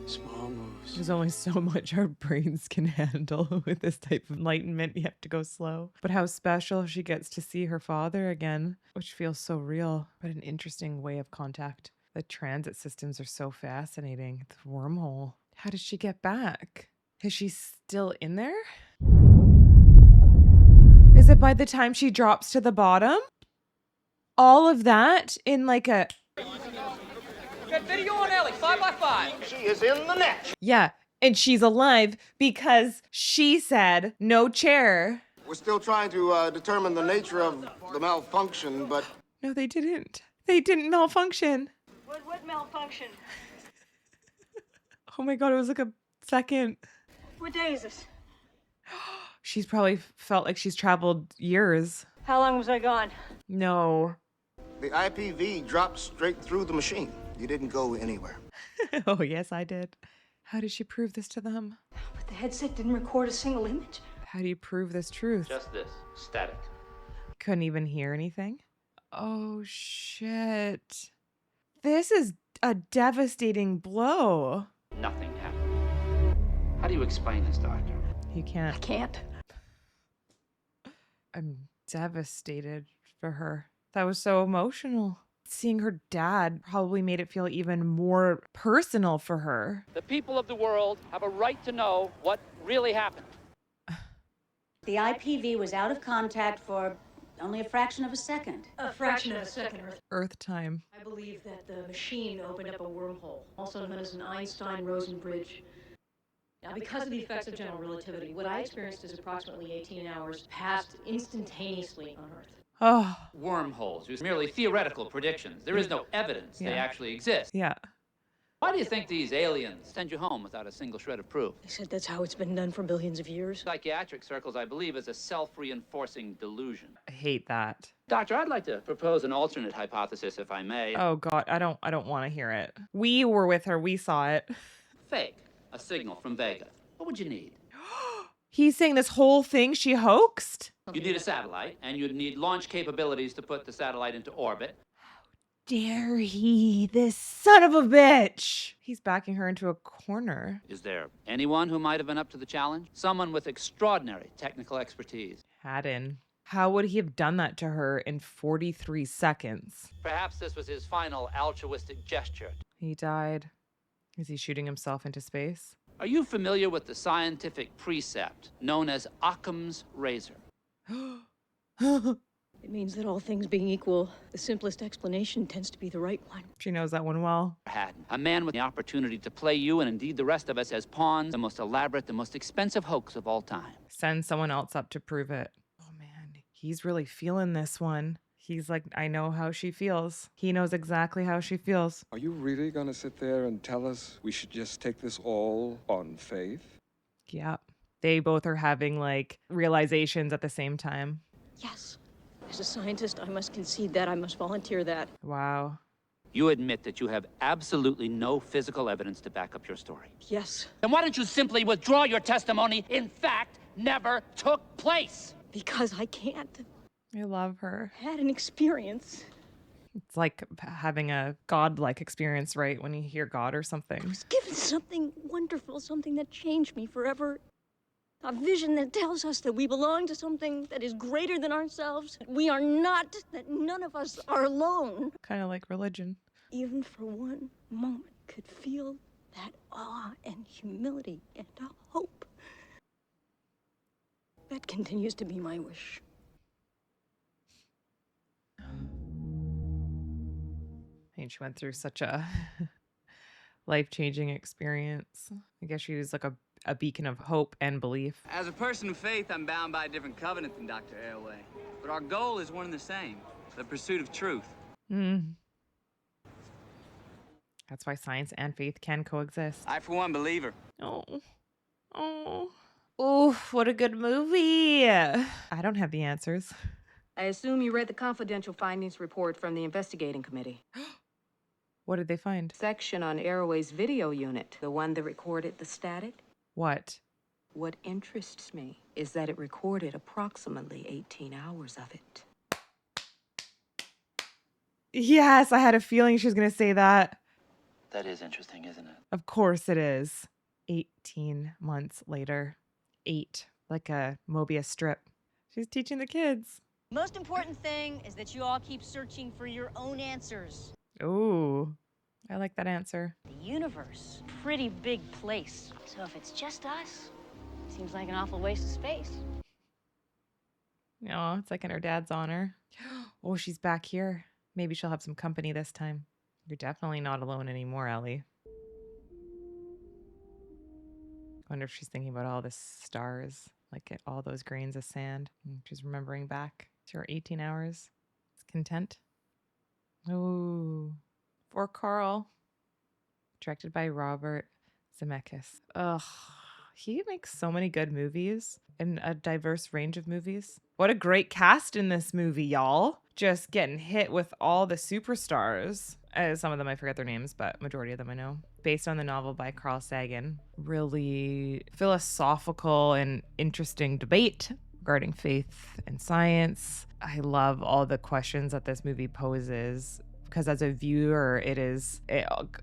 Small moves. There's only so much our brains can handle with this type of enlightenment. You have to go slow. But how special she gets to see her father again, which feels so real, but an interesting way of contact. The transit systems are so fascinating. The wormhole. How does she get back? Is she still in there? Is it by the time she drops to the bottom? All of that in like a... Got video on Ellie, 5x5. She is in the net. Yeah, and she's alive because she said no chair. We're still trying to determine the nature of the malfunction, but... No, they didn't. They didn't malfunction. What malfunction? Oh my God, it was like a second. What day is this? She's probably felt like she's traveled years. How long was I gone? No. The IPV dropped straight through the machine. You didn't go anywhere. Oh, yes, I did. How did she prove this to them? But the headset didn't record a single image. How do you prove this truth? Just this. Static. Couldn't even hear anything? Oh, shit. This is a devastating blow. Nothing happened. How do you explain this, Doctor? You can't. I can't. I'm devastated for her. That was so emotional. Seeing her dad probably made it feel even more personal for her. The people of the world have a right to know what really happened. The IPV was out of contact for Only a fraction of a second. A fraction of a second, Earth. Earth time. I believe that the machine opened up a wormhole, also known as an Einstein-Rosen bridge. Now, because of the effects of general relativity, what I experienced is approximately 18 hours passed instantaneously on Earth. Oh. Wormholes are merely theoretical predictions. There is no evidence they actually exist. Yeah. Why do you think these aliens send you home without a single shred of proof? They said that's how it's been done for billions of years. Psychiatric circles, I believe, is a self-reinforcing delusion. I hate that. Doctor, I'd like to propose an alternate hypothesis, if I may. Oh God, I don't want to hear it. We were with her. We saw it. Fake. A signal from Vega. What would you need? He's saying this whole thing she hoaxed? You'd need a satellite, and you'd need launch capabilities to put the satellite into orbit. Dare he, this son of a bitch. He's backing her into a corner. Is there anyone who might have been up to the challenge? Someone with extraordinary technical expertise. Haddon. How would he have done that to her in 43 seconds? Perhaps this was his final altruistic gesture. He died. Is he shooting himself into space? Are you familiar with the scientific precept known as Occam's razor? It means that all things being equal, the simplest explanation tends to be the right one. She knows that one well. Haddon, a man with the opportunity to play you and indeed the rest of us as pawns, the most elaborate, the most expensive hoax of all time. Send someone else up to prove it. Oh man, he's really feeling this one. He's like, I know how she feels. He knows exactly how she feels. Are you really gonna sit there and tell us we should just take this all on faith? Yeah. They both are having like realizations at the same time. Yes. As a scientist, I must concede that. I must volunteer that. Wow. You admit that you have absolutely no physical evidence to back up your story. Yes. Then why don't you simply withdraw your testimony, in fact, never took place? Because I can't. I love her. I had an experience. It's like having a godlike experience, right? When you hear God or something. I was given something wonderful, something that changed me forever. A vision that tells us that we belong to something that is greater than ourselves. We are not, that none of us are alone. Kind of like religion. Even for one moment could feel that awe and humility and hope. That continues to be my wish. And she went through such a life-changing experience. I guess she was like a beacon of hope and belief. As a person of faith, I'm bound by a different covenant than Dr. Airway. But our goal is one and the same, the pursuit of truth. That's why science and faith can coexist. I, for one, believe her. Oof, what a good movie. I don't have the answers. I assume you read the confidential findings report from the investigating committee. What did they find? Section on Airway's video unit, the one that recorded the static. What? What interests me is that it recorded approximately 18 hours of it. Yes, I had a feeling she was going to say that. That is interesting, isn't it? Of course it is. 18 months later. 8, like a Mobius strip. She's teaching the kids. Most important thing is that you all keep searching for your own answers. Ooh, I like that answer. The universe, pretty big place. So if it's just us, seems like an awful waste of space. Oh, it's like in her dad's honor. Oh, she's back here. Maybe she'll have some company this time. You're definitely not alone anymore, Ellie. I wonder if she's thinking about all the stars, like all those grains of sand. She's remembering back to her 18 hours. It's content. Oh, for Carl. Directed by Robert Zemeckis. Ugh, he makes so many good movies and a diverse range of movies. What a great cast in this movie, y'all. Just getting hit with all the superstars. Some of them I forget their names, but majority of them I know. Based on the novel by Carl Sagan. Really philosophical and interesting debate regarding faith and science. I love all the questions that this movie poses because as a viewer, it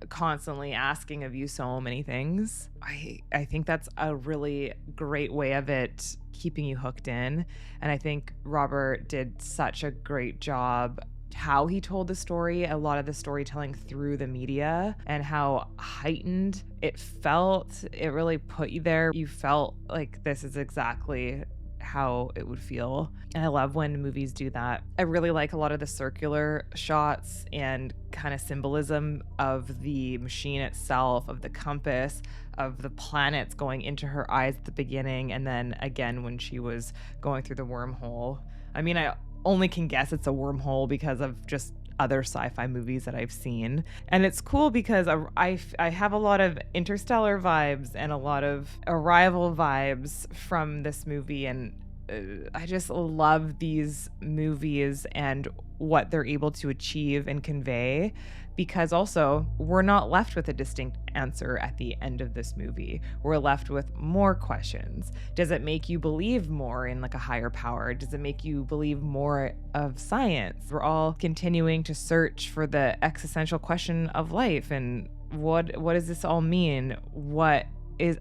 constantly asking of you so many things. I think that's a really great way of it keeping you hooked in. And I think Robert did such a great job how he told the story, a lot of the storytelling through the media and how heightened it felt. It really put you there. You felt like this is exactly how it would feel. And I love when movies do that. I really like a lot of the circular shots and kind of symbolism of the machine itself, of the compass, of the planets going into her eyes at the beginning, and then again when she was going through the wormhole. I mean, I only can guess it's a wormhole because of just other sci-fi movies that I've seen. And it's cool because I have a lot of Interstellar vibes and a lot of Arrival vibes from this movie, and I just love these movies and what they're able to achieve and convey, because also we're not left with a distinct answer at the end of this movie. We're left with more questions. Does it make you believe more in like a higher power? Does it make you believe more of science? We're all continuing to search for the existential question of life, and what does this all mean? What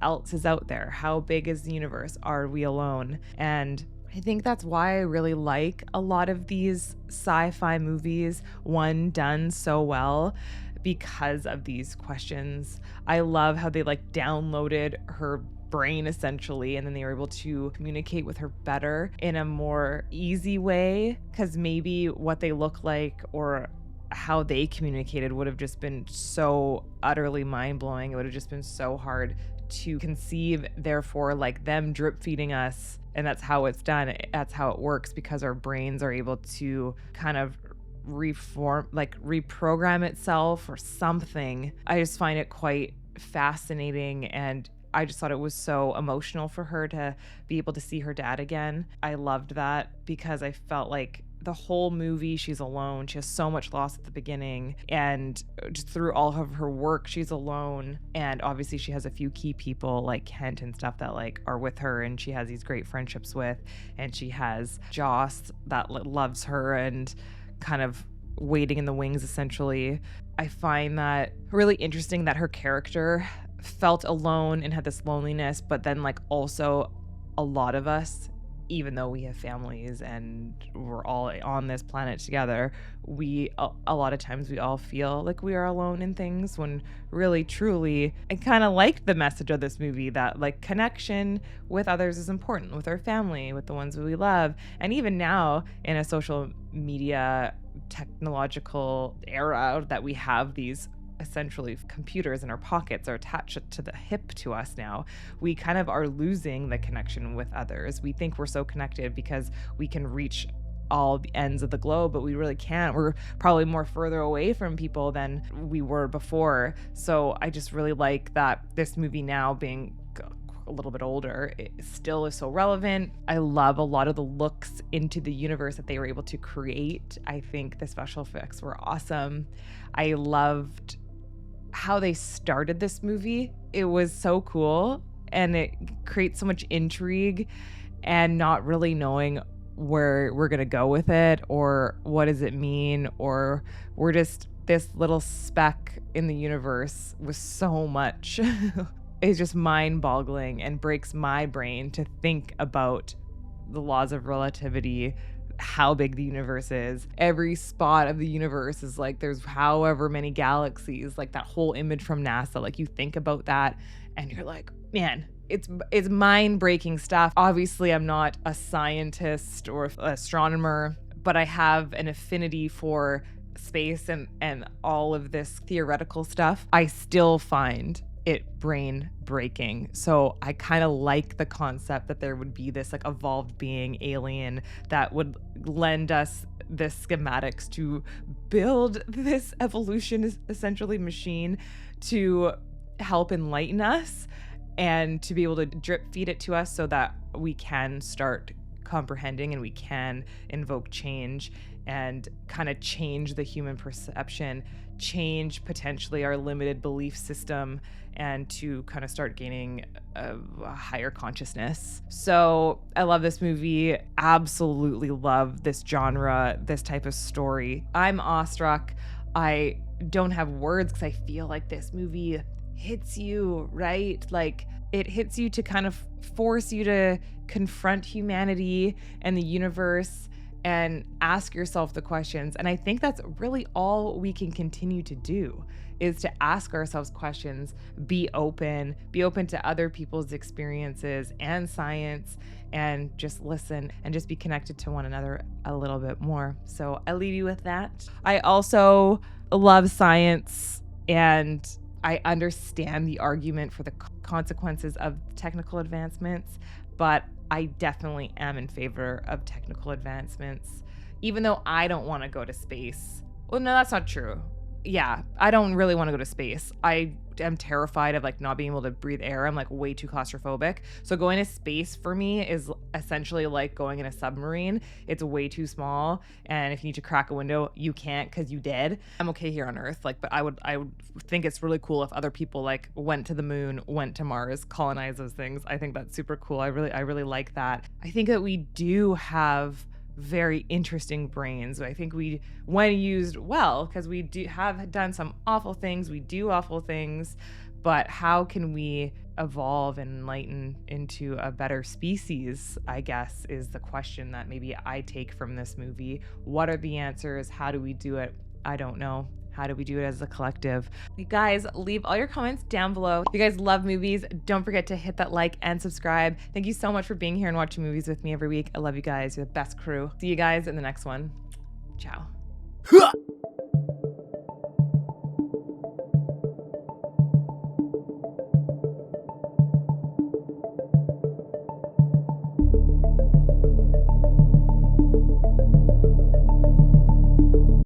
else is out there? How big is the universe? Are we alone? And I think that's why I really like a lot of these sci-fi movies, one done so well because of these questions. I love how they like downloaded her brain essentially, and then they were able to communicate with her better in a more easy way, because maybe what they look like or how they communicated would have just been so utterly mind-blowing. It would have just been so hard to conceive, therefore like them drip feeding us, and that's how it's done. That's how it works, because our brains are able to kind of reprogram itself or something. I just find it quite fascinating, and I just thought it was so emotional for her to be able to see her dad again. I loved that because I felt like the whole movie she's alone. She has so much loss at the beginning, and just through all of her work she's alone, and obviously she has a few key people like Kent and stuff that like are with her, and she has these great friendships with, and she has Joss that loves her and kind of waiting in the wings essentially. I find that really interesting that her character felt alone and had this loneliness, but then like also a lot of us, even though we have families and we're all on this planet together, a lot of times we all feel like we are alone in things, when really truly I kind of liked the message of this movie that like connection with others is important, with our family, with the ones we love. And even now in a social media technological era that we have these essentially computers in our pockets are attached to the hip to us now, we kind of are losing the connection with others. We think we're so connected because we can reach all the ends of the globe, but we really can't. We're probably more further away from people than we were before. So I just really like that this movie, now being a little bit older, it still is so relevant. I love a lot of the looks into the universe that they were able to create. I think the special effects were awesome. I loved how they started this movie. It was so cool, and it creates so much intrigue, and not really knowing where we're gonna go with it, or what does it mean, or we're just this little speck in the universe with so much. It's just mind-boggling and breaks my brain to think about the laws of relativity, how big the universe is. Every spot of the universe is like there's however many galaxies, like that whole image from NASA. Like you think about that and you're like, man, it's mind-breaking stuff. Obviously, I'm not a scientist or an astronomer, but I have an affinity for space and all of this theoretical stuff. I still find it brain breaking. So I kind of like the concept that there would be this like evolved being, alien, that would lend us the schematics to build this evolution essentially machine to help enlighten us, and to be able to drip feed it to us so that we can start comprehending and we can invoke change and kind of change the human perception, change potentially our limited belief system, and to kind of start gaining a higher consciousness. So I love this movie, absolutely love this genre, this type of story. I'm awestruck. I don't have words because I feel like this movie hits you, right? Like it hits you to kind of force you to confront humanity and the universe and ask yourself the questions. And I think that's really all we can continue to do, is to ask ourselves questions, be open to other people's experiences and science, and just listen and just be connected to one another a little bit more. So I leave you with that. I also love science, and I understand the argument for the consequences of technical advancements, but I definitely am in favor of technical advancements, even though I don't want to go to space. Well, no, that's not true. Yeah, I don't really want to go to space. I am terrified of like not being able to breathe air. I'm like way too claustrophobic. So going to space for me is essentially like going in a submarine. It's way too small, and if you need to crack a window, you can't because you dead. I'm okay here on Earth, like, but I would think it's really cool if other people like went to the moon, went to Mars, colonized those things. I think that's super cool. I really like that. I think that we do have very interesting brains. I think we, when used well, because we do have done some awful things, we do awful things, but how can we evolve and enlighten into a better species, I guess, is the question that maybe I take from this movie. What are the answers? How do we do it? I don't know. How do we do it as a collective? You guys, leave all your comments down below. If you guys love movies, don't forget to hit that like and subscribe. Thank you so much for being here and watching movies with me every week. I love you guys. You're the best crew. See you guys in the next one. Ciao.